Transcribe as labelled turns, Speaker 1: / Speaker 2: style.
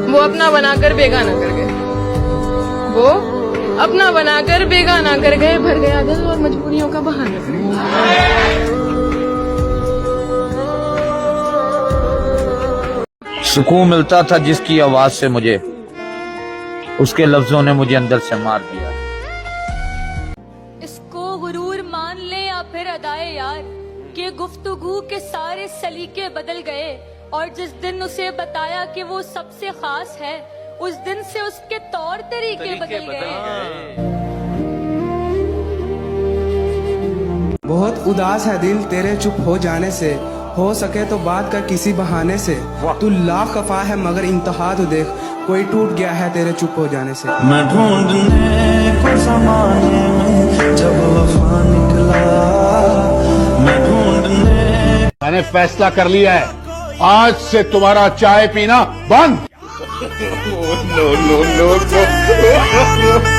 Speaker 1: वो अपना बनाकर बेगाना कर गए, वो अपना बनाकर बेगाना कर गए, भर गया दिल और मजबूरियों का बहाना कर गए।
Speaker 2: सुकून मिलता था जिसकी आवाज से मुझे, उसके लफ्जों ने मुझे अंदर से मार दिया।
Speaker 3: इसको गुरूर मान ले या फिर अदाए यार, कि गुफ्तगू के सारे सलीके बदल गए, और जिस दिन उसे बताया कि वो सबसे खास है, उस दिन से उसके तौर तरीके बदल गए।
Speaker 4: बहुत उदास है दिल तेरे चुप हो जाने से, हो सके तो बात कर किसी बहाने से। तू लाख खफा है मगर इंतहा तो देख, कोई टूट गया है तेरे चुप हो जाने से।
Speaker 5: मैं ढूंढने को ज़माने में जब वफा निकला, मैं ढूंढने।
Speaker 6: मैंने फैसला कर लिया है, आज से तुम्हारा चाय पीना बंद। No no no no.